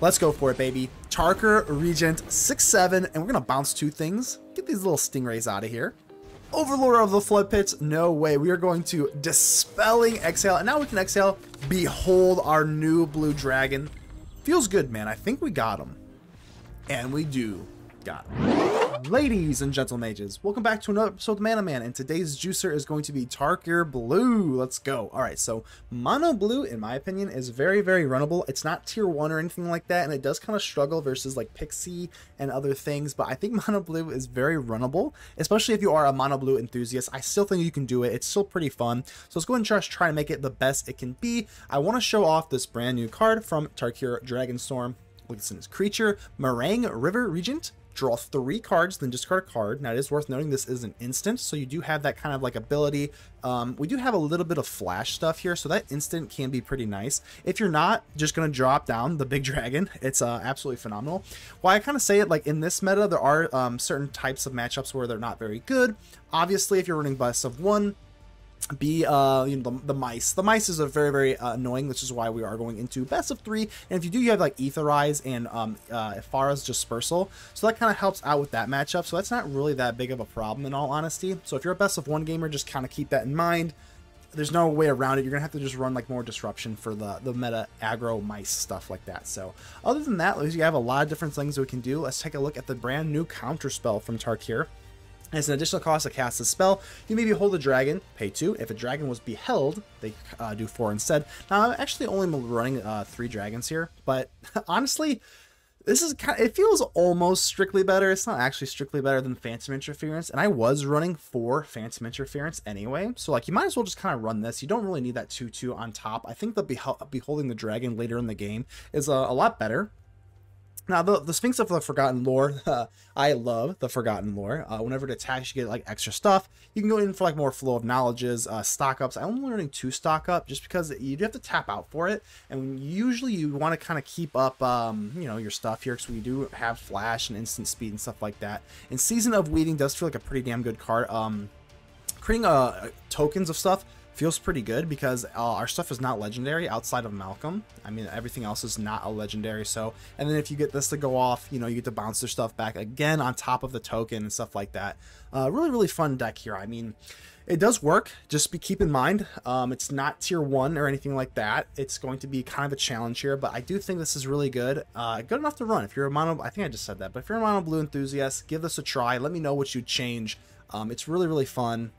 Let's go for it, baby. Tarkir, Regent, 6/7, and we're going to bounce two things. Get these little stingrays out of here. Overlord of the Flood Pits, no way. We are going to Dispelling Exhale, and now we can exhale. Behold our new blue dragon. Feels good, man. I think we got him. And we do got him. Ladies and gentle mages, welcome back to another episode of Mana Man, and today's juicer is going to be Tarkir Blue. Let's go. Alright, so Mono Blue, in my opinion, is very, very runnable. It's not tier 1 or anything like that, and it does kind of struggle versus like Pixie and other things, but I think Mono Blue is very runnable, especially if you are a Mono Blue enthusiast. I still think you can do it. It's still pretty fun, so let's go ahead and just try to make it the best it can be. I want to show off this brand new card from Tarkir Dragonstorm. Look at this creature, Meringue River Regent. Draw 3 cards, then discard a card. Now, it is worth noting this is an instant, so you do have that kind of like ability. We do have a little bit of flash stuff here, so that instant can be pretty nice. If you're not just going to drop down the big dragon, it's absolutely phenomenal. Why I kind of say it, like in this meta, there are certain types of matchups where they're not very good. Obviously, if you're running best of 1, you know, the mice is a very, very annoying, which is why we are going into best of 3. And if you do, you have like Aetherize and Pharah's Dispersal, so that kind of helps out with that matchup. So that's not really that big of a problem, in all honesty. So if you're a best of 1 gamer, just kind of keep that in mind. There's no way around it. You're gonna have to just run like more disruption for the meta aggro mice stuff like that. So other than that, you have a lot of different things that we can do. Let's take a look at the brand new counter spell from Tarkir. As an additional cost to cast a spell, you may behold a dragon, pay 2. If a dragon was beheld, they do 4 instead. Now, I'm actually only running 3 dragons here, but honestly, this is kind of, it feels almost strictly better. It's not actually strictly better than Phantom Interference, and I was running 4 Phantom Interference anyway, so like you might as well just kind of run this. You don't really need that 2/2 on top. I think the beholding the dragon later in the game is a lot better. Now, the Sphinx of the Forgotten Lore, I love the Forgotten Lore. Whenever it attacks, you get like extra stuff. You can go in for like more flow of knowledges, stock ups. I'm only running 2 stock up just because you do have to tap out for it. And usually you want to kind of keep up, you know, your stuff here because we do have flash and instant speed and stuff like that. And Season of Weeding does feel like a pretty damn good card. Creating tokens of stuff feels pretty good because our stuff is not legendary outside of Malcolm. I mean, everything else is not a legendary. So, and then if you get this to go off, you know, you get to bounce their stuff back again on top of the token and stuff like that. Really, really fun deck here. I mean, it does work. Just keep in mind, it's not tier 1 or anything like that. It's going to be kind of a challenge here, but I do think this is really good. Good enough to run. If you're a mono, I think I just said that, but if you're a mono blue enthusiast, give this a try. Let me know what you change. It's really, really fun.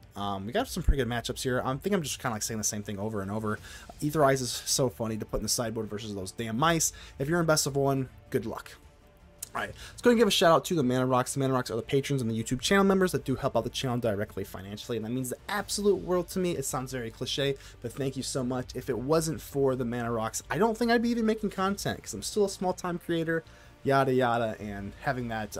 We got some pretty good matchups here. I think I'm just kind of like saying the same thing over and over. Aetherize is so funny to put in the sideboard versus those damn mice. If you're in best of 1, good luck. Alright, let's go and give a shout out to the Mana Rocks. The Mana Rocks are the patrons and the YouTube channel members that do help out the channel directly financially, and that means the absolute world to me. It sounds very cliche, but thank you so much. If it wasn't for the Mana Rocks, I don't think I'd be even making content because I'm still a small-time creator, yada yada, and having that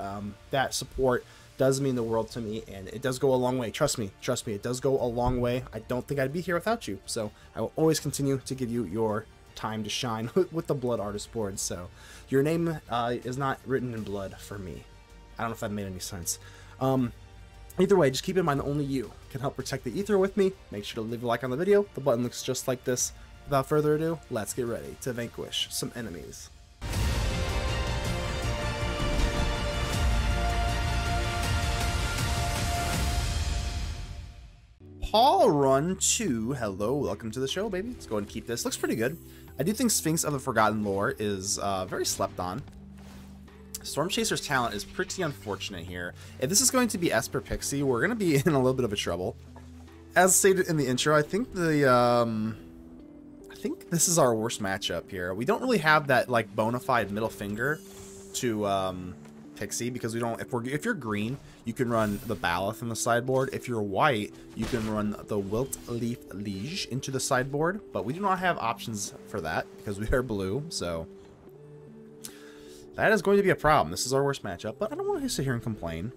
that support does mean the world to me, and it does go a long way. Trust me, it does go a long way. I don't think I'd be here without you, so I will always continue to give you your time to shine with the Blood Artist board. So your name is not written in blood for me. I don't know if that made any sense. Either way, just keep in mind that only you can help protect the ether with me. Make sure to leave a like on the video. The button looks just like this. Without further ado, let's get ready to vanquish some enemies. Paul Run 2, hello, welcome to the show, baby. Let's go ahead and keep this. Looks pretty good. I do think Sphinx of the Forgotten Lore is very slept on. Storm Chaser's talent is pretty unfortunate here. If this is going to be Esper Pixie, we're going to be in a little bit of a trouble. As stated in the intro, I think this is our worst matchup here. We don't really have that like bona fide middle finger to Pixie because we don't. If you're green, you can run the Baloth in the sideboard. If you're white, you can run the Wilt Leaf Liege into the sideboard. But we do not have options for that because we are blue. So that is going to be a problem. This is our worst matchup. But I don't want to sit here and complain.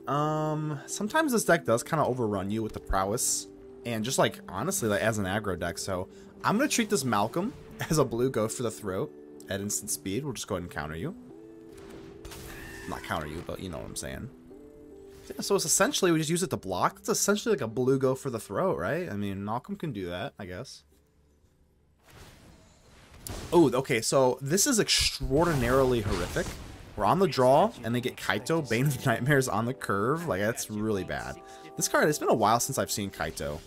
Sometimes this deck does kind of overrun you with the prowess and just like honestly like as an aggro deck. So I'm gonna treat this Malcolm as a blue go for the throat at instant speed. We'll just go ahead and counter you. Not counter you, but you know what I'm saying. Yeah, so it's essentially we just use it to block. It's essentially like a blue go for the throat, right? I mean, Malcolm can do that, I guess. Oh, okay, so this is extraordinarily horrific. We're on the draw, and they get Kaito, Bane of Nightmares on the curve. Like, that's really bad. This card, it's been a while since I've seen Kaito.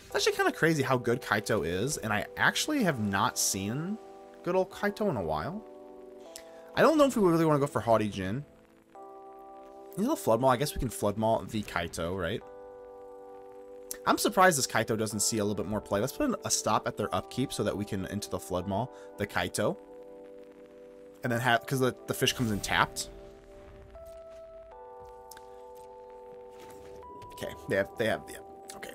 It's actually kind of crazy how good Kaito is, and I actually have not seen good old Kaito in a while. I don't know if we really want to go for Haughty Jin. He's a Flood Maul. I guess we can Flood Maul the Kaito, right? I'm surprised this Kaito doesn't see a little bit more play. Let's put a stop at their upkeep so that we can into the Flood Maul the Kaito. And then have, because the fish comes in tapped. Okay, they have, yeah, okay.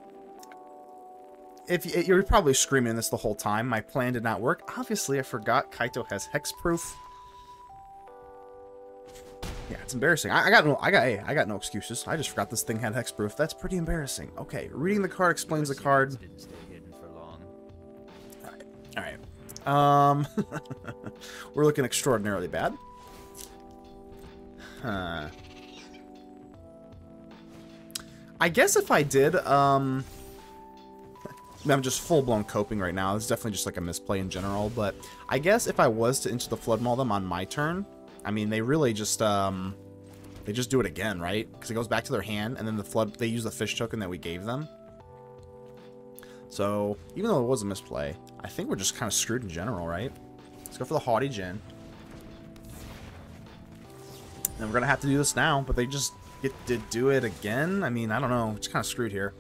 If you're probably screaming this the whole time, my plan did not work. Obviously, I forgot Kaito has hexproof. Yeah, it's embarrassing. I got no excuses. I just forgot this thing had hexproof. That's pretty embarrassing. Okay, reading the card explains the card. All right. We're looking extraordinarily bad. I guess if I did, I'm just full-blown coping right now. It's definitely just like a misplay in general, but I guess if I was to into the Flood Maul them on my turn, I mean, they really just, they just do it again, right? Because it goes back to their hand, and then the Flood, they use the fish token that we gave them. So, even though it was a misplay, I think we're just kind of screwed in general, right? Let's go for the Haughty Jin. And we're going to have to do this now, but they just did do it again? I mean, I don't know. It's kind of screwed here.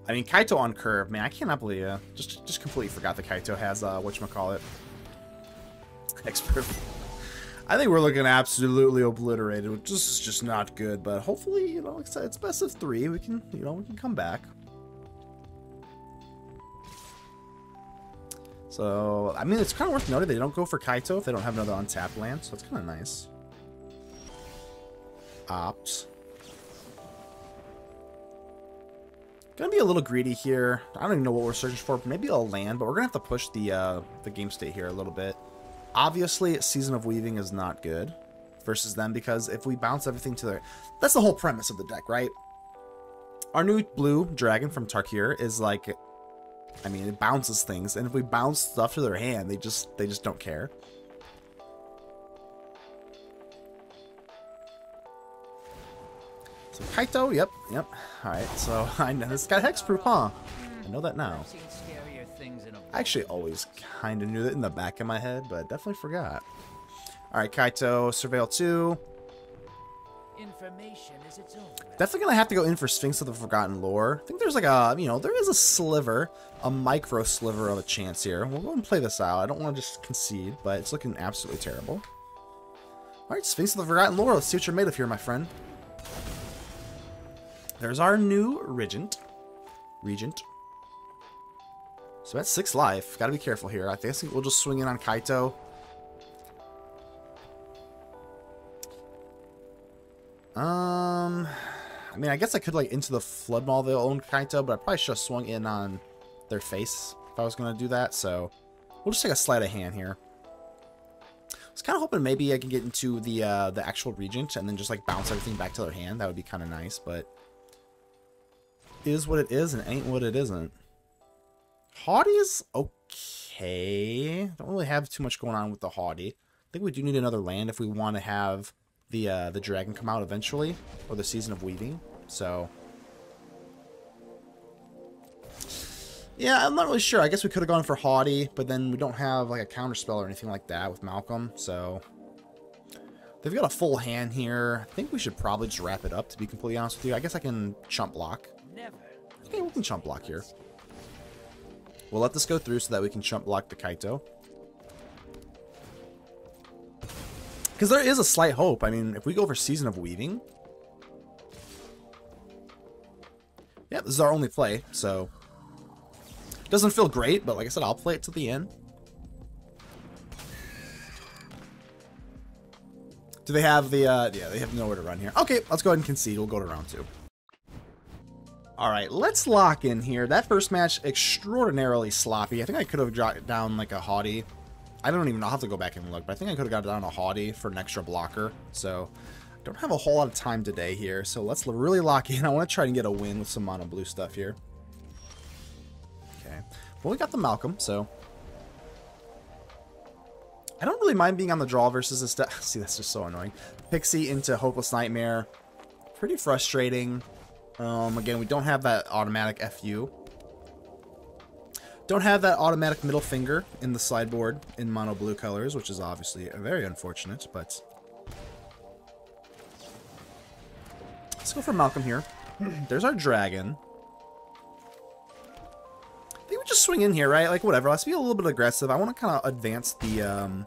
I mean, Kaito on curve, man, I cannot believe it. Just completely forgot that Kaito has, whatchamacallit. Hexproof. I think we're looking absolutely obliterated, which is just not good, but hopefully, you know, it's best of 3. We can, you know, we can come back. So, I mean, it's kind of worth noting they don't go for Kaito if they don't have another untapped land, so it's kind of nice. Opt. Gonna be a little greedy here. I don't even know what we're searching for. Maybe a land, but we're gonna have to push the game state here a little bit. Obviously, Season of Weaving is not good versus them because if we bounce everything to their... That's the whole premise of the deck, right? Our new blue dragon from Tarkir is like... I mean, it bounces things, and if we bounce stuff to their hand, they just don't care. So Kaito, yep. Alright, so I know this got hexproof, huh? I know that now. I actually always kind of knew that in the back of my head, but definitely forgot. Alright, Kaito, Surveil 2. Information is its own. Definitely gonna have to go in for Sphinx of the Forgotten Lore. I think there's like a, you know, there is a sliver, a micro sliver of a chance here. We'll go and play this out. I don't want to just concede, but it's looking absolutely terrible. Alright, Sphinx of the Forgotten Lore. Let's see what you're made of here, my friend. There's our new Regent. So that's 6 life. Gotta be careful here. I think we'll just swing in on Kaito. I mean, I guess I could, like, into the Flood Maul their own Kaito, but I probably should have swung in on their face if I was going to do that, so we'll just take a sleight of hand here. I was kind of hoping maybe I can get into the actual Regent and then just, like, bounce everything back to their hand. That would be kind of nice, but it is what it is and ain't what it isn't. Haughty is okay. Don't really have too much going on with the Haughty. I think we do need another land if we want to have the dragon come out eventually, or the Season of Weaving. So yeah, I'm not really sure. I guess we could have gone for Haughty, but then we don't have like a counterspell or anything like that with Malcolm. So they've got a full hand here. I think we should probably just wrap it up, to be completely honest with you. I guess I can chump block. Okay, we can chump block here. We'll let this go through so that we can chump block the Kaito. Because there is a slight hope. I mean, if we go for Season of Weaving... Yeah, this is our only play, so... It doesn't feel great, but like I said, I'll play it to the end. Do they have the... yeah, they have nowhere to run here. Okay, let's go ahead and concede. We'll go to round 2. Alright, let's lock in here. That first match, extraordinarily sloppy. I think I could have dropped down like a Haughty. I don't even know. I'll have to go back and look, but I think I could have got down a Haughty for an extra blocker. So, I don't have a whole lot of time today here. So, let's really lock in. I want to try and get a win with some mono blue stuff here. Well, we got the Malcolm, so I don't really mind being on the draw versus this deck. See, that's just so annoying. Pixie into Hopeless Nightmare. Pretty frustrating. Again, we don't have that automatic FU. Don't have that automatic middle finger in the sideboard in mono blue colors, which is obviously very unfortunate, but let's go for Malcolm here. There's our dragon. I think we just swing in here, right? Like, whatever. Let's be a little bit aggressive. I want to kind of advance the,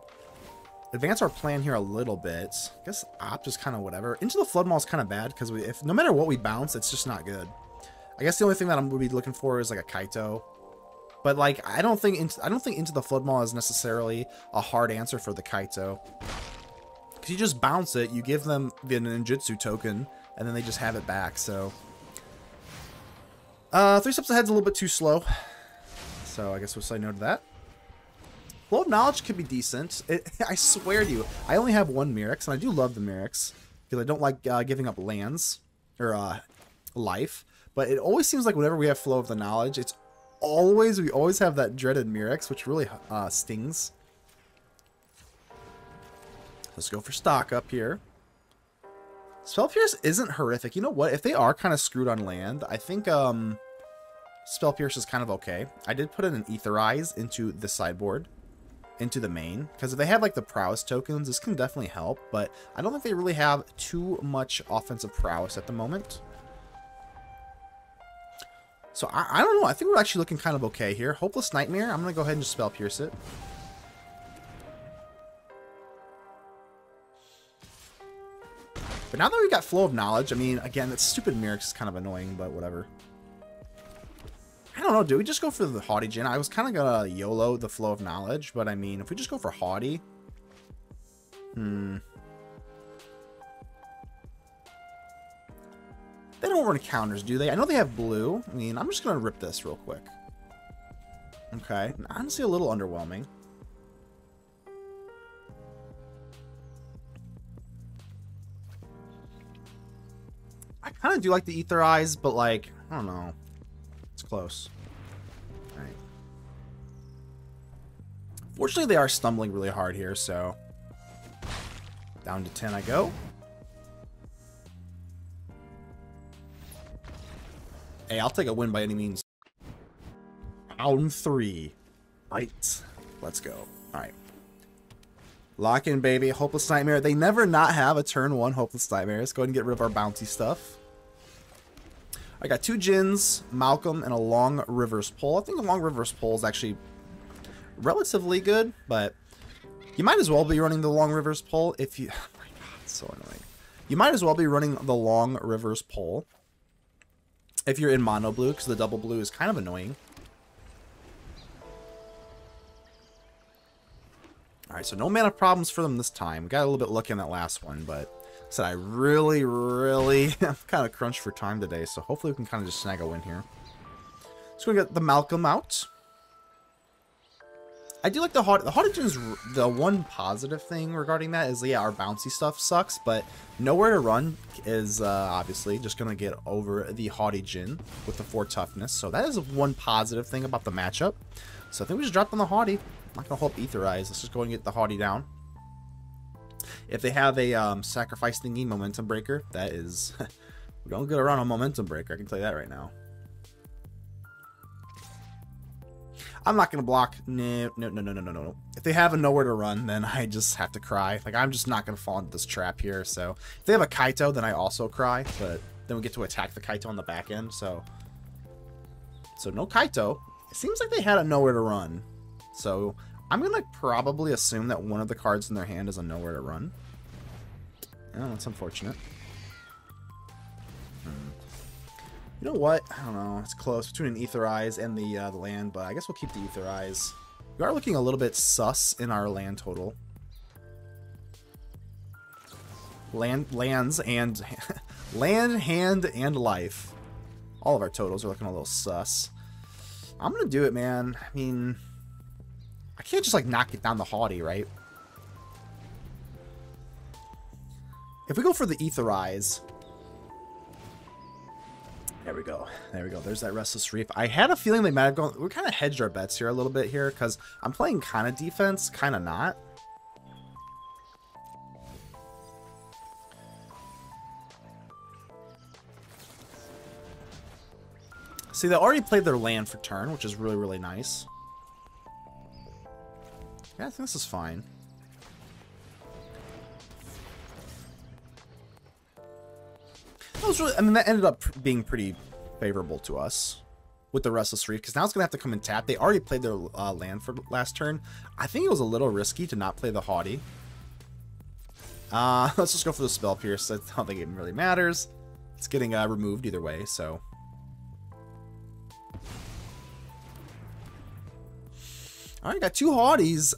advance our plan here a little bit. I guess opt is kind of whatever. Into the Flood Maul is kind of bad, because if no matter what we bounce, it's just not good. I guess the only thing that I'm going to be looking for is, like, a Kaito. But, like, I don't think Into the Flood Maul is necessarily a hard answer for the Kaito. Because you just bounce it, you give them the ninjutsu token, and then they just have it back, so 3 steps ahead's a little bit too slow. So I guess we'll say no to that. Flow of Knowledge could be decent. I swear to you, I only have 1 Mirrex, and I do love the Mirrex, because I don't like giving up lands, or life. But it always seems like whenever we have Flow of the Knowledge, we always have that dreaded Mirrex, which really stings. Let's go for stock up here. Spell Pierce isn't horrific. You know what? If they are kind of screwed on land, I think Spell Pierce is kind of okay. I did put in an Aetherize into the sideboard, into the main, because if they have like the prowess tokens, this can definitely help, but I don't think they really have too much offensive prowess at the moment. So I don't know. I think we're actually looking kind of okay here. Hopeless Nightmare. I'm going to go ahead and just Spell Pierce it. But now that we've got Flow of Knowledge, I mean, again, that stupid Mirrex is kind of annoying, but whatever. I don't know, do we just go for the Haughty Djinn? I was kind of gonna YOLO the Flow of Knowledge, but I mean, if we just go for Haughty... They don't run counters, do they? I know they have blue. I mean, I'm just gonna rip this real quick. Okay, honestly a little underwhelming. I kind of do like the Aetherize, but like, I don't know. It's close. All right. Fortunately, they are stumbling really hard here, so down to 10 I go. Hey, I'll take a win by any means. Round 3. Right. Let's go. All right. Lock in, baby. Hopeless Nightmare. They never not have a turn 1 Hopeless Nightmare. Let's go ahead and get rid of our bounty stuff. I got 2 Djinns, Malcolm, and a Long Rivers Pull. I think the Long Rivers Pull is actually relatively good, but you might as well be running the Long Rivers Pull if you... Oh my god, it's so annoying. You might as well be running the Long Rivers Pull if you're in mono blue, because the double blue is kind of annoying. Alright, so no mana problems for them this time. Got a little bit lucky on that last one, but... said I really I'm kind of crunched for time today, so hopefully we can kind of just snag a win here. So we get the Malcolm out. I do like the Haughty Djinn's. The one positive thing regarding that is, yeah, our bouncy stuff sucks, but Nowhere to Run is obviously just going to get over the Haughty Djinn with the 4 toughness. So that is one positive thing about the matchup. So I think we just dropped on the Haughty. I'm not going to hope Aetherize. Let's just go and get the Haughty down. If they have a Sacrifice thingy Momentum Breaker, that is... we don't get around a Momentum Breaker, I can tell you that right now. I'm not going to block. No. If they have a Nowhere to Run, then I just have to cry. Like, I'm just not going to fall into this trap here. So, if they have a Kaito, then I also cry. But then we get to attack the Kaito on the back end. So no Kaito. It seems like they had a Nowhere to Run. So, I'm going to probably assume that one of the cards in their hand is a Nowhere to Run. Oh, that's unfortunate. You know what? I don't know. It's close between an Aetherize and the land, but I guess we'll keep the Aetherize. We are looking a little bit sus in our land total. Lands and land, hand, and life. All of our totals are looking a little sus. I'm gonna do it, man. I mean, I can't just like knock it down the Haughty, right? If we go for the Aetherize, There we go. There we go. There's that Restless Reef. I had a feeling they might have gone... We kind of hedged our bets here a little bit here, because I'm playing kind of defense, kind of not. See, they already played their land for turn, which is really, really nice. Yeah, I think this is fine. That was really... I mean, that ended up being pretty favorable to us with the Restless Reef, because now it's going to have to come and tap. They already played their land for last turn. I think it was a little risky to not play the Haughty. Let's just go for the Spell Pierce. I don't think it really matters. It's getting removed either way, so... All right, got two Haughties.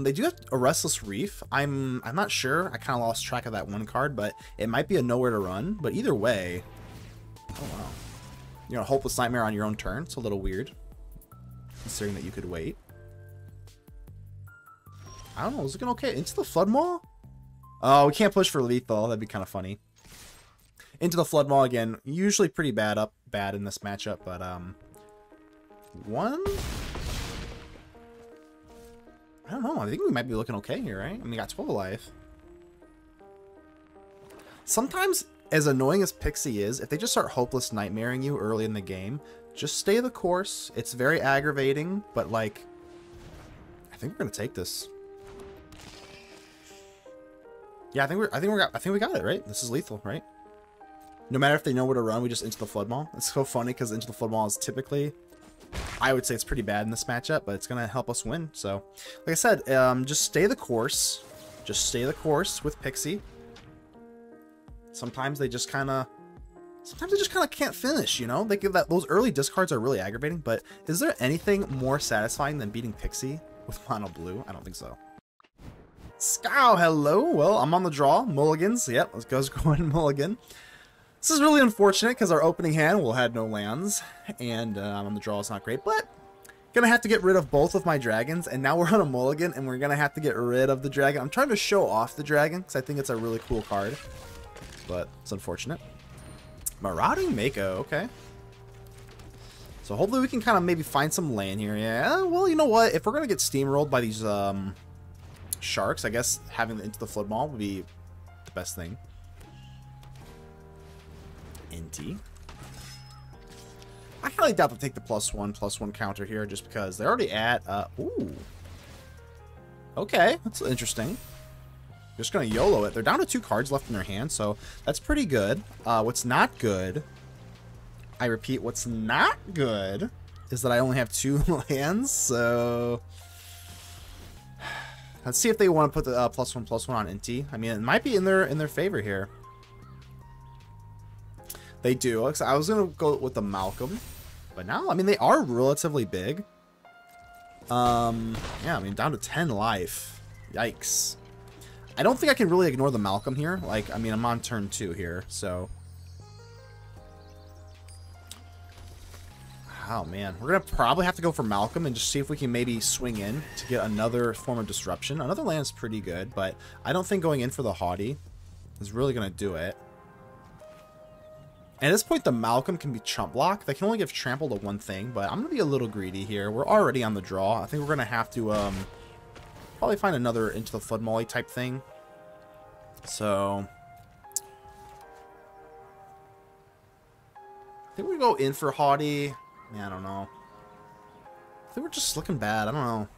They do have a Restless Reef. I'm not sure. I kind of lost track of that one card, but it might be a Nowhere to Run. But either way, oh wow, you know, Hopeless Nightmare on your own turn. It's a little weird, considering that you could wait. I don't know. Is it looking okay? Into the Flood Maw? Oh, we can't push for lethal. That'd be kind of funny. Into the Flood Maw again. Usually pretty bad in this matchup, but one. I don't know. I think we might be looking okay here, right? I mean, we got 12 life. Sometimes, as annoying as Pixie is, if they just start Hopeless Nightmaring you early in the game, just stay the course. It's very aggravating, but like, I think we're gonna take this. Yeah, I think we got it, right? This is lethal, right? No matter if they know where to run, we just Into the Flood Maw. It's so funny because Into the Flood Maw is typically, I would say it's pretty bad in this matchup, but it's going to help us win. So, like I said, just stay the course. Just stay the course with Pixie. Sometimes they just kind of can't finish, you know? They give that, those early discards are really aggravating, but is there anything more satisfying than beating Pixie with mono blue? I don't think so. Scow, hello. Well, I'm on the draw. Mulligans. Yep, let's go and mulligan. This is really unfortunate because our opening hand will had no lands, and on the draw is not great, but gonna have to get rid of both of my dragons, and now we're on a mulligan, and we're gonna have to get rid of the dragon. I'm trying to show off the dragon because I think it's a really cool card, but it's unfortunate. Marauding Mako, okay. So hopefully we can kind of maybe find some land here. Yeah, well, you know what? If we're gonna get steamrolled by these sharks, I guess having Into the Flood Maw would be the best thing. Inty. I highly doubt they'll take the +1/+1 counter here just because they're already at ooh. Okay, that's interesting. Just gonna YOLO it. They're down to 2 cards left in their hand, so that's pretty good. What's not good, I repeat, what's not good is that I only have 2 lands, so let's see if they want to put the +1/+1 on Inty. I mean, it might be in their favor here. They do. I was going to go with the Malcolm. But now, I mean, they are relatively big. Yeah, I mean, down to 10 life. Yikes. I don't think I can really ignore the Malcolm here. Like, I mean, I'm on turn 2 here, so. Oh, man. We're going to probably have to go for Malcolm and just see if we can maybe swing in to get another form of disruption. Another land's pretty good, but I don't think going in for the Haughty is really going to do it. At this point, the Malcolm can be chump block. They can only give trample to one thing, but I'm going to be a little greedy here. We're already on the draw. I think we're going to have to probably find another Into the Flood Molly type thing. So I think we go in for Haughty. Yeah, I don't know. I think we're just looking bad. I don't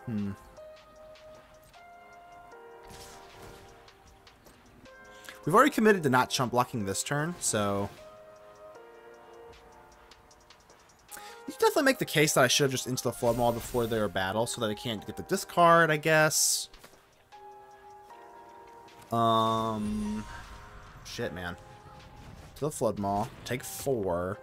know. We've already committed to not chump blocking this turn, so you can definitely make the case that I should have just Into the Flood Maw before their battle so that I can't get the discard, I guess. Shit, man. To the Flood Maw. Take 4.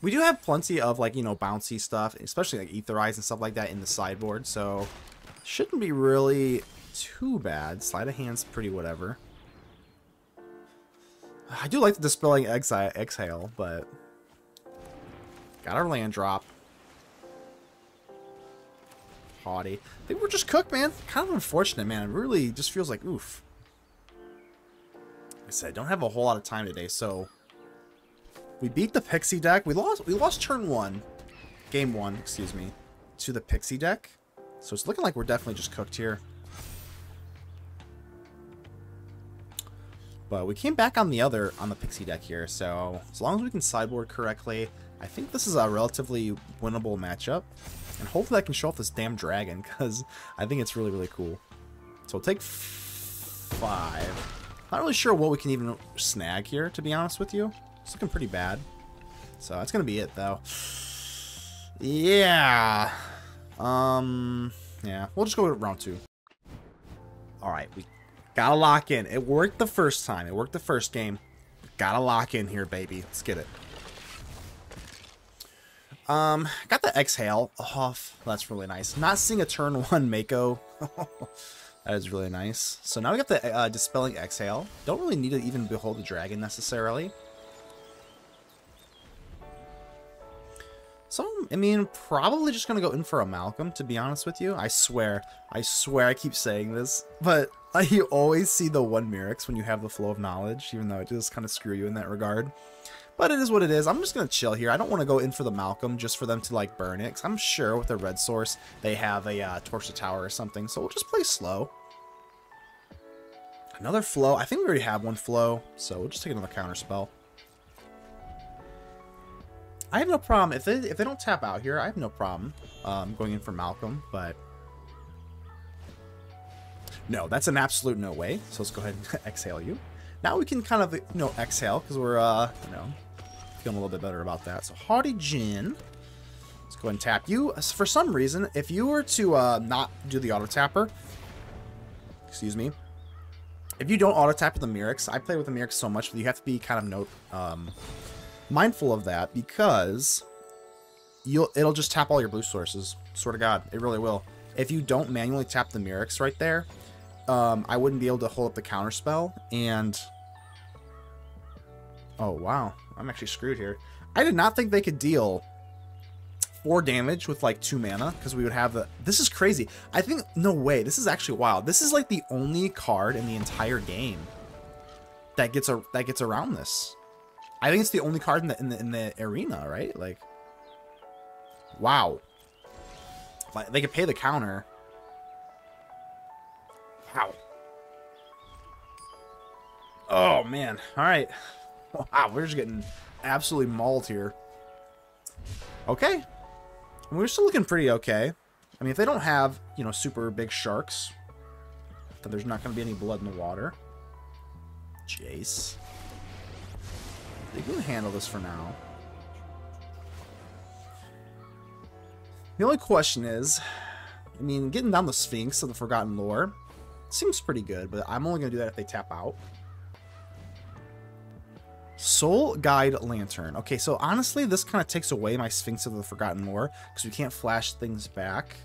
We do have plenty of, like, you know, bouncy stuff, especially like Ether Eyes and stuff like that in the sideboard, so shouldn't be really too bad. Sleight of Hand's pretty whatever. I do like the Dispelling Exhale, but got our land drop. Haughty. I think we're just cooked, man. Kind of unfortunate, man. It really just feels like, oof. Like I said, I don't have a whole lot of time today, so... We beat the Pixie deck. We lost turn 1. Game 1, excuse me. To the Pixie deck. So it's looking like we're definitely just cooked here. But we came back on the Pixie deck here, so as long as we can sideboard correctly, I think this is a relatively winnable matchup. And hopefully I can show off this damn dragon, because I think it's really, really cool. So we'll take 5. Not really sure what we can even snag here, to be honest with you. It's looking pretty bad. So that's going to be it, though. Yeah. Yeah, we'll just go with round 2. Alright, we gotta lock in. It worked the first time. It worked the first game. Gotta lock in here, baby. Let's get it. Got the Exhale off. That's really nice. Not seeing a turn 1 Mako. That is really nice. So now we got the Dispelling Exhale. Don't really need to even Behold the Dragon necessarily. So, I mean, probably just going to go in for a Malcolm, to be honest with you. I swear I keep saying this, but you always see the 1 Mirrex when you have the Flow of Knowledge, even though it does kind of screw you in that regard. But it is what it is. I'm just going to chill here. I don't want to go in for the Malcolm just for them to, like, burn it, because I'm sure with their red source, they have a Torch the Tower or something, so we'll just play slow. Another Flow. I think we already have 1 Flow, so we'll just take another counter spell. I have no problem. If they don't tap out here, I have no problem going in for Malcolm, but... No, that's an absolute no way. So let's go ahead and exhale you. Now we can kind of, exhale, because we're, feeling a little bit better about that. So Haughty Djinn. Let's go ahead and tap you. For some reason, if you were to not do the auto-tapper, excuse me, if you don't auto-tap with the Mirrex, I play with the Mirrex so much that you have to be kind of mindful of that, because it'll just tap all your blue sources. Swear to God, it really will. If you don't manually tap the Mirrex right there, I wouldn't be able to hold up the counter spell, and oh wow, I'm actually screwed here. I did not think they could deal 4 damage with like 2 mana, because we would have the... This is crazy. I think, no way, this is actually wild. This is like the only card in the entire game that gets around this. I think it's the only card in the arena, right? Like, wow. Like, they could pay the counter. Wow. Oh man. All right. Wow, we're just getting absolutely mauled here. Okay. We're still looking pretty okay. I mean, if they don't have, super big sharks, then there's not going to be any blood in the water. Jace. They can handle this for now. The only question is, I mean, getting down the Sphinx of the Forgotten Lore seems pretty good, but I'm only going to do that if they tap out. Soul Guide Lantern. Okay, so honestly, this kind of takes away my Sphinx of the Forgotten Lore, because we can't flash things back.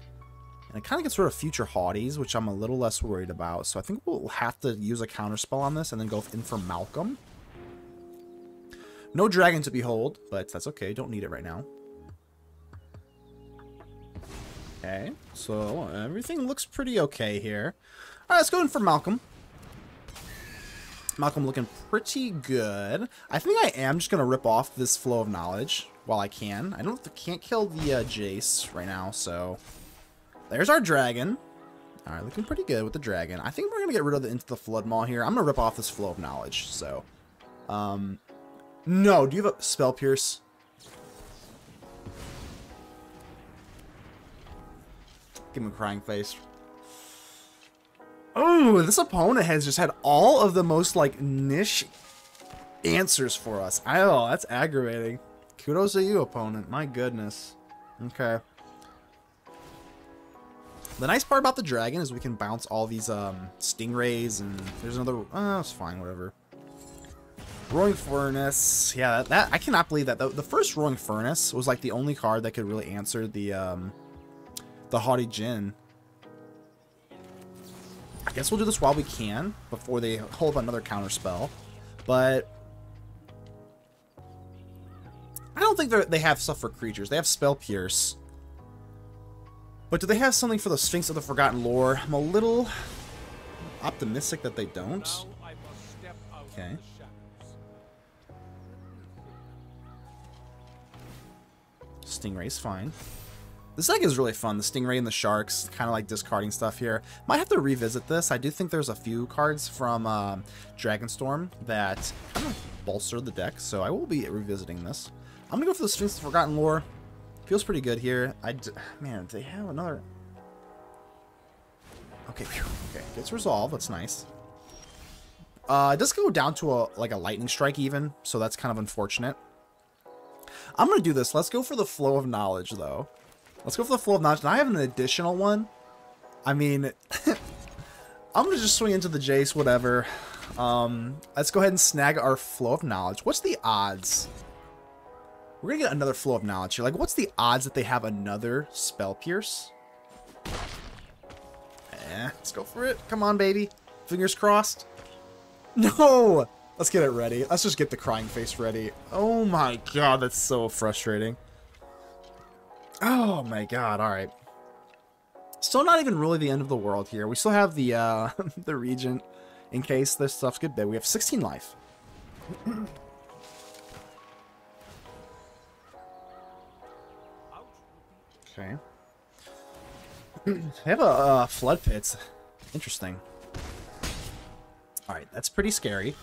And it kind of gets rid of future Haughties, which I'm a little less worried about. So I think we'll have to use a counterspell on this and then go in for Malcolm. No dragon to behold, but that's okay. Don't need it right now. Okay, so everything looks pretty okay here. All right, let's go in for Malcolm. Malcolm looking pretty good. I think I am just going to rip off this Flow of Knowledge while I can. I can't kill the Jace right now, so... There's our dragon. All right, looking pretty good with the dragon. I think we're going to get rid of Into the Flood Maw here. I'm going to rip off this Flow of Knowledge, so... No, do you have a Spell Pierce? Give him a crying face. Oh, this opponent has just had all of the most, like, niche answers for us. Oh, that's aggravating. Kudos to you, opponent. My goodness. Okay. The nice part about the dragon is we can bounce all these stingrays, and there's another... Oh, it's fine, whatever. Roaring Furnace. Yeah, that I cannot believe that. The first Roaring Furnace was like the only card that could really answer the Haughty Djinn. I guess we'll do this while we can, before they hold up another counter spell. But I don't think they have stuff for creatures. They have Spell Pierce. But do they have something for the Sphinx of the Forgotten Lore? I'm a little optimistic that they don't. Okay. Stingray's fine. This deck is really fun. The Stingray and the Sharks, kind of like discarding stuff here. Might have to revisit this. I do think there's a few cards from Dragonstorm that kind of bolster the deck, so I will be revisiting this. I'm going to go for the Sphinx of the Forgotten Lore. Feels pretty good here. Man, they have another... Okay, phew. Okay, gets resolved. That's nice. It does go down to a lightning strike even, so that's kind of unfortunate. I'm going to do this. Let's go for the Flow of Knowledge, though. Let's go for the Flow of Knowledge. Now I have an additional one. I mean, I'm going to just swing into the Jace, whatever. Let's go ahead and snag our Flow of Knowledge. What's the odds? We're going to get another Flow of Knowledge here. Like, what's the odds that they have another Spell Pierce? Let's go for it. Come on, baby. Fingers crossed. No! Let's get it ready. Let's just get the crying face ready. Oh my god, that's so frustrating. Oh my god, alright. Still not even really the end of the world here. We still have the the Regent in case this stuff's good. We have 16 life. Okay. They have a Flood Pits. Interesting. Alright, that's pretty scary.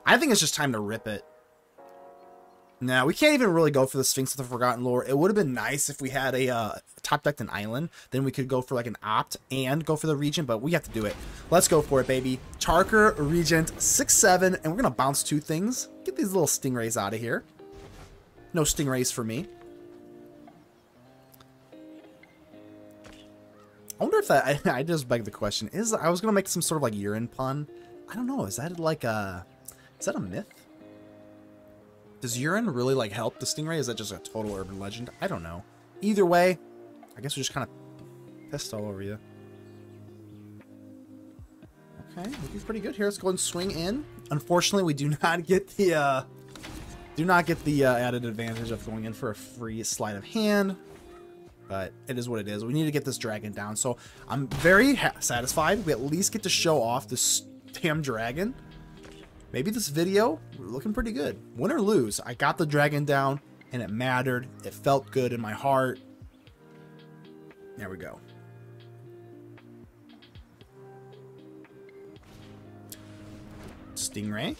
I think it's just time to rip it. Now, we can't even really go for the Sphinx of the Forgotten Lore. It would have been nice if we had a top decked an island. Then we could go for like an opt and go for the Regent, but we have to do it. Let's go for it, baby. Charker, Regent, 6/7, and we're going to bounce two things. Get these little Stingrays out of here. No Stingrays for me. I wonder if that... I just begged the question. I was going to make some sort of like urine pun. I don't know. Is that like a... Is that a myth? Does urine really like help the Stingray? Is that just a total urban legend? I don't know. Either way, I guess we just kind of pissed all over you. Okay, looking pretty good here. Let's go and swing in. Unfortunately, we do not get the added advantage of going in for a free sleight of hand. But it is what it is. We need to get this dragon down. So I'm very satisfied. We at least get to show off this damn dragon. Maybe this video, we're looking pretty good. Win or lose, I got the dragon down, and it mattered. It felt good in my heart. There we go. Stingray.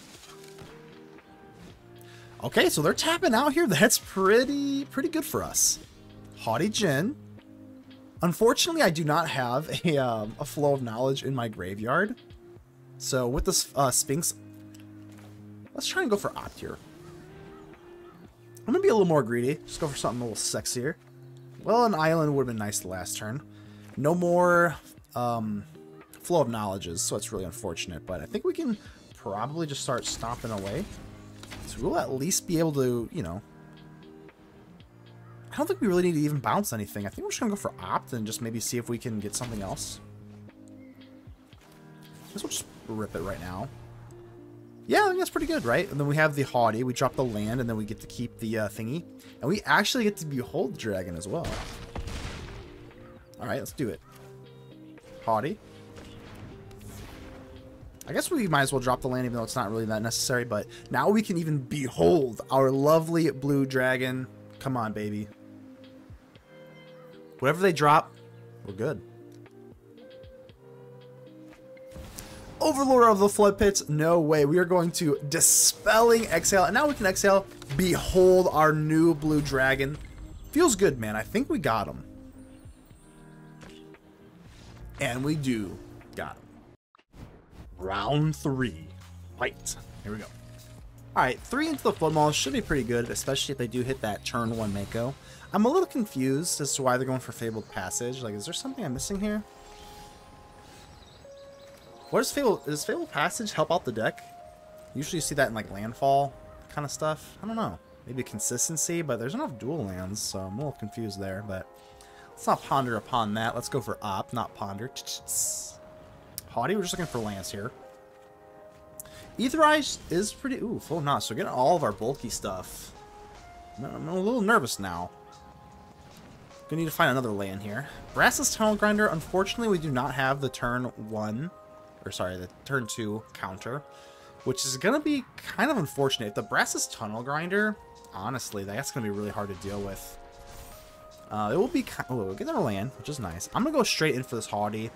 Okay, so they're tapping out here. That's pretty good for us. Haughty Djinn. Unfortunately, I do not have a Flow of Knowledge in my graveyard. So with this Sphinx, let's try and go for opt here. I'm going to be a little more greedy. Just go for something a little sexier. Well, an island would have been nice the last turn. No more Flow of Knowledges, so it's really unfortunate. But I think we can probably just start stomping away. So we'll at least be able to, you know... I don't think we really need to even bounce anything. I think we're just going to go for opt and just maybe see if we can get something else. I guess we'll just rip it right now. Yeah, I think that's pretty good, right? And then we have the Haughty. We drop the land, and then we get to keep the thingy. And we actually get to behold the dragon as well. Alright, let's do it. Haughty. I guess we might as well drop the land, even though it's not really that necessary. But now we can even behold our lovely blue dragon. Come on, baby. Whatever they drop, we're good. Overlord of the Flood Pits, no way. We are going to Dispelling Exhale, and now we can exhale, behold our new blue dragon. Feels good, man. I think we got him. And we do got him. Round 3. Fight. Here we go. Alright, 3 into the Flood Maul should be pretty good, especially if they do hit that turn 1 Mako. I'm a little confused as to why they're going for Fabled Passage. Like, is there something I'm missing here? What is Fabled? Does Fabled Passage help out the deck? Usually you see that in like landfall kind of stuff. I don't know. Maybe consistency, but there's enough dual lands, so I'm a little confused there. But let's not ponder upon that. Let's go for opt, not ponder. Haughty, we're just looking for lands here. Aetherized is pretty... Ooh, full of knots. So getting all of our bulky stuff. I'm a little nervous now. Gonna need to find another land here. Brass's Tunnel Grinder. Unfortunately, we do not have the turn 1, or sorry, the turn 2 counter, which is gonna be kind of unfortunate. If the Brass's Tunnel Grinder, honestly, that's gonna be really hard to deal with. It will be. Oh, we'll get another land, which is nice. I'm gonna go straight in for this Haughty.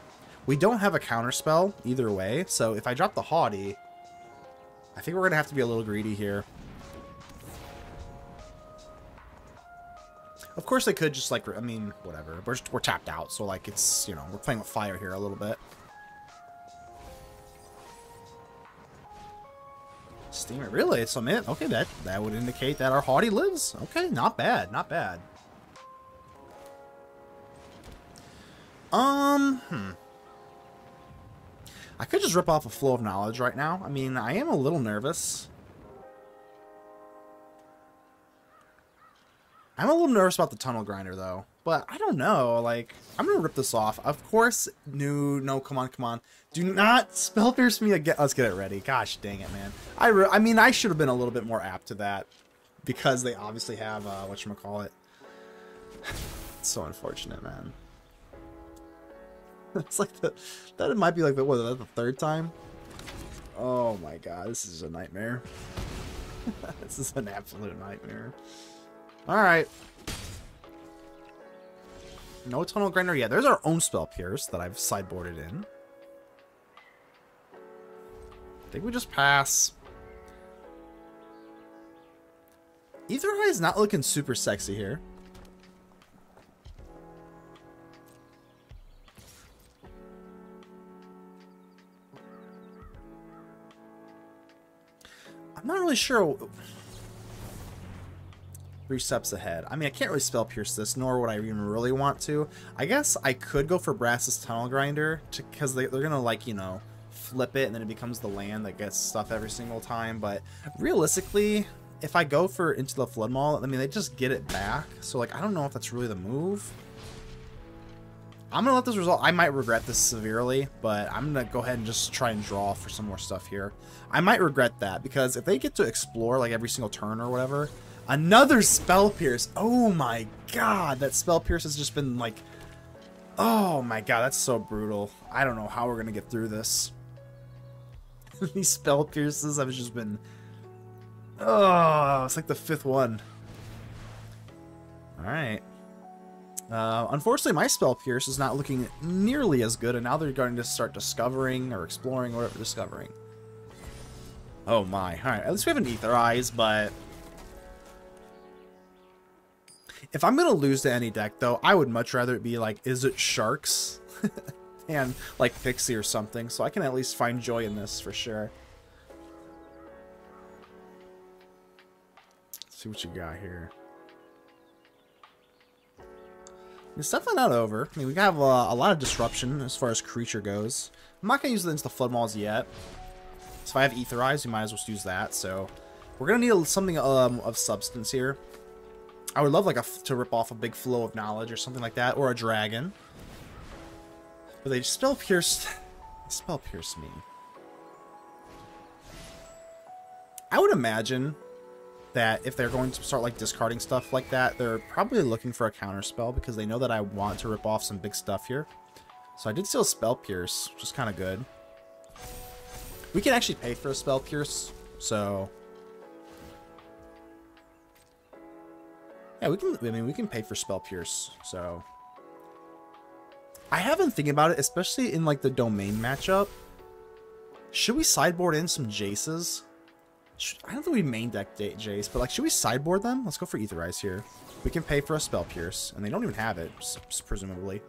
We don't have a counter spell either way, so if I drop the Haughty, I think we're gonna have to be a little greedy here. Of course, they could just, like, I mean, whatever. We're tapped out, so, like, it's, you know, we're playing with fire here a little bit. Steamer, really? It's a minute? Okay, that would indicate that our Haughty lives. Okay, not bad, not bad. I could just rip off a Flow of Knowledge right now. I mean, I am a little nervous. I'm a little nervous about the Tunnel Grinder, though. But I don't know. Like, I'm going to rip this off. Of course, no, come on, come on. Do not Spell Pierce me again. Let's get it ready. Gosh dang it, man. I mean, I should have been a little bit more apt to that. Because they obviously have, whatchamacallit. It's so unfortunate, man. It's like that might be like the third time? Oh my god, this is a nightmare. This is an absolute nightmare. Alright. No Tunnel Grinder yet. There's our own Spell Pierce that I've sideboarded in. I think we just pass. Ether Eye is not looking super sexy here. I'm not really sure. 3 steps ahead. I mean, I can't really Spell Pierce this, nor would I even really want to. I guess I could go for Brass's Tunnel Grinder, because they're going to, like, you know, flip it, and then it becomes the land that gets stuff every single time. But realistically, if I go for Into the Flood Maul, I mean, they just get it back. So, like, I don't know if that's really the move. I'm going to let this result. I might regret this severely, but I'm going to go ahead and just try and draw for some more stuff here. I might regret that, because if they get to explore, like, every single turn or whatever... Another Spell Pierce. Oh my god. That Spell Pierce has just been like... Oh my god, that's so brutal. I don't know how we're going to get through this. These Spell Pierces have just been... Oh, it's like the 5th one. Alright. Unfortunately, my Spell Pierce is not looking nearly as good, and now they're going to start discovering or exploring or whatever discovering. Oh my. Alright, at least we have an Ether Eyes, but... If I'm going to lose to any deck, though, I would much rather it be like, is it Sharks? And like Pixie or something, so I can at least find joy in this for sure. Let's see what you got here. It's definitely not over. I mean, we have a lot of disruption as far as creature goes. I'm not going to use it into the Flood Mauls yet. So if I have Ether Eyes, we might as well use that. So we're going to need something of substance here. I would love like to rip off a big Flow of Knowledge or something like that, or a dragon. But they Spell Pierce me. I would imagine that if they're going to start like discarding stuff like that, they're probably looking for a counter spell because they know that I want to rip off some big stuff here. So I did steal Spell Pierce, which is kind of good. We can actually pay for a Spell Pierce, so... Yeah, we can pay for Spell Pierce, so... I have been thinking about it, especially in like the Domain matchup. Should we sideboard in some Jaces? I don't think we main deck Jace, but like, should we sideboard them? Let's go for Ether Eyes here. We can pay for a Spell Pierce, and they don't even have it, presumably.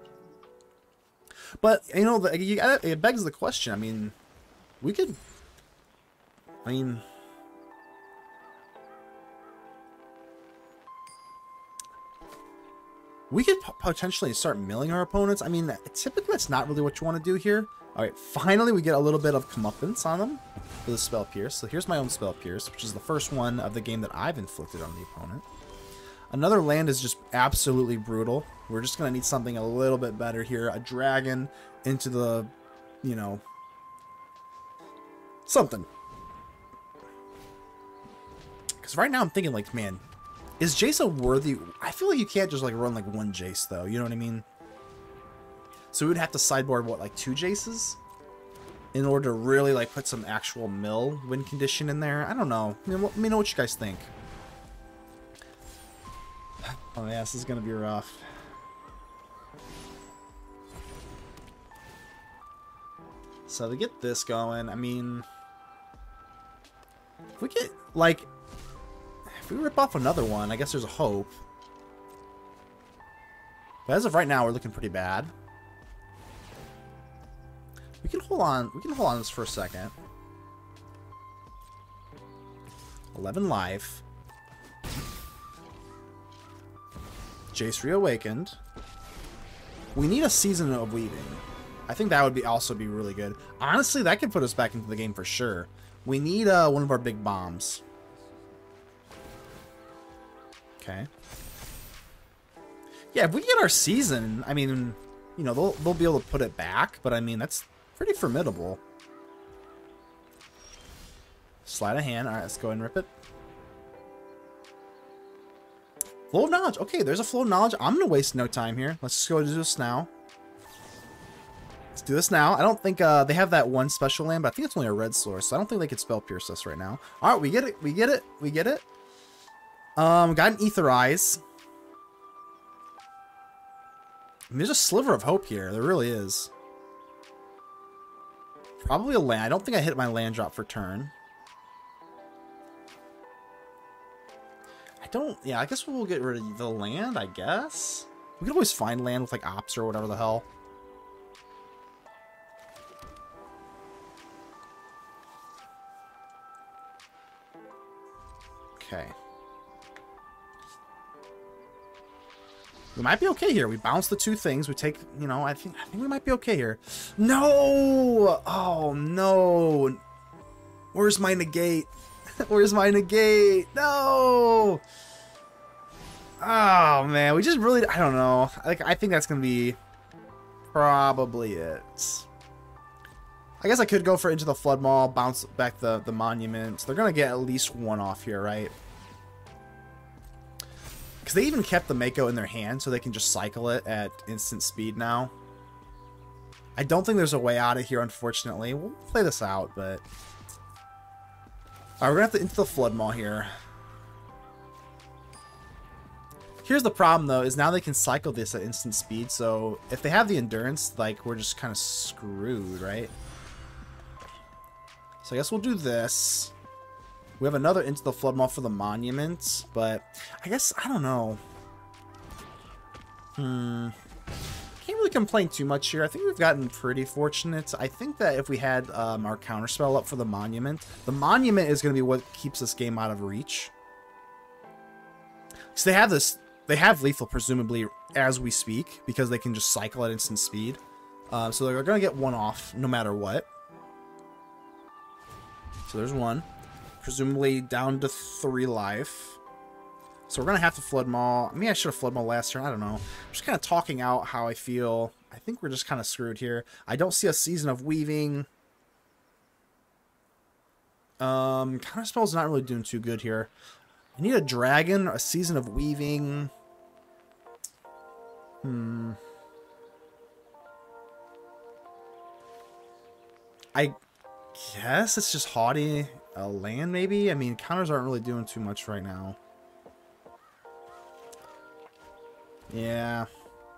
But, you know, it begs the question. I mean, we could... I mean... We could potentially start milling our opponents. I mean, typically that's not really what you want to do here. Alright, finally we get a little bit of comeuppance on them with a Spell Pierce. So here's my own Spell Pierce, which is the first one of the game that I've inflicted on the opponent. Another land is just absolutely brutal. We're just going to need something a little bit better here. A dragon into the, you know, something. Because right now I'm thinking like, man, Is Jace a worthy... I feel like you can't just, like, run, like, one Jace, though. You know what I mean? So we would have to sideboard, what, like, 2 Jaces? In order to really, like, put some actual mill win condition in there? I don't know. Let me know what you guys think. Oh, yeah, this is gonna be rough. So to get this going, I mean... If we get, like... If we rip off another one, I guess there's a hope. But as of right now, we're looking pretty bad. We can hold on. We can hold on this for a second. 11 life. Jace reawakened. We need a Season of Weaving. I think that would also be really good. Honestly, that could put us back into the game for sure. We need one of our big bombs. Okay. Yeah, if we get our Season, I mean, you know, they'll be able to put it back, but I mean, that's pretty formidable. Sleight of hand. All right, let's go ahead and rip it. Flow of Knowledge. Okay, there's a Flow of Knowledge. I'm going to waste no time here. Let's just go do this now. Let's do this now. I don't think they have that one special land, but I think it's only a red source, so I don't think they could Spell Pierce us right now. All right, we get it. We get it. We get it. Got an Ether Eyes. I mean, there's a sliver of hope here. There really is. Probably a land. I don't think I hit my land drop for turn. I don't... Yeah, I guess we'll get rid of the land, I guess. We can always find land with, like, Ops or whatever the hell. Okay. We might be okay here. We bounce the 2 things. We take, you know, I think we might be okay here. No! Oh, no. Where's my negate? Where's my negate? No! Oh, man. We just really, I don't know. Like, I think that's going to be probably it. I guess I could go for Into the Flood Maw, bounce back the monument. They're going to get at least 1 off here, right? Because they even kept the Mako in their hand, so they can just cycle it at instant speed now. I don't think there's a way out of here, unfortunately. We'll play this out, but... Alright, we're going to have to Into the Flood Maw here. Here's the problem, though, is now they can cycle this at instant speed, so if they have the Endurance, like, we're just kind of screwed, right? So I guess we'll do this. We have another Into the Flood Maw for the Monument, but I guess, I don't know. Can't really complain too much here. I think we've gotten pretty fortunate. I think that if we had our Counterspell up for the Monument is going to be what keeps this game out of reach. So they have Lethal, presumably, as we speak, because they can just cycle at instant speed. So they're going to get 1 off, no matter what. So there's 1. Presumably down to 3 life. So we're going to have to Flood Maw. Maybe I should have Flood Maw last turn. I don't know. I'm just kind of talking out how I feel. I think we're just kind of screwed here. I don't see a Season of Weaving. Counterspell's not really doing too good here. I need a Dragon, a Season of Weaving. I guess it's just Haughty. A land, maybe? I mean, counters aren't really doing too much right now. Yeah.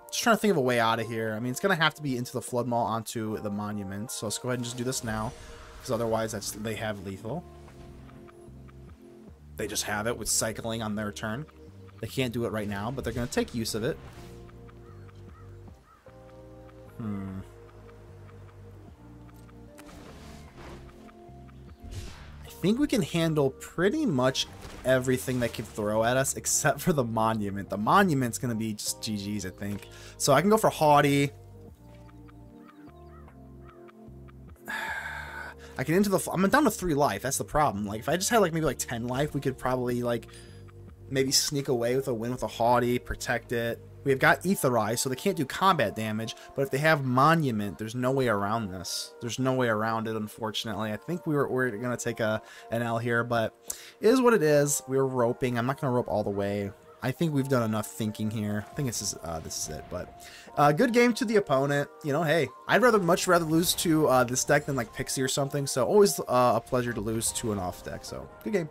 Just trying to think of a way out of here. I mean, it's going to have to be Into the Flood Maw onto the Monument. So let's go ahead and just do this now. Because otherwise, they have Lethal. They just have it with cycling on their turn. They can't do it right now, but they're going to take use of it. I think we can handle pretty much everything they can throw at us except for the Monument. The Monument's going to be just GG's, I think. So I can go for Haughty. I can into the... I'm down to 3 life. That's the problem. Like, if I just had, like, maybe, like, 10 life, we could probably, like, maybe sneak away with a win with a Haughty, protect it. We have got Aetherai, so they can't do combat damage, but if they have Monument, there's no way around this. There's no way around it, unfortunately. I think we're going to take an L here, but it is what it is. We're roping. I'm not going to rope all the way. I think we've done enough thinking here. I think this is it. But good game to the opponent. You know, hey, I'd much rather lose to this deck than like Pixie or something. So always a pleasure to lose to an off deck. So good game.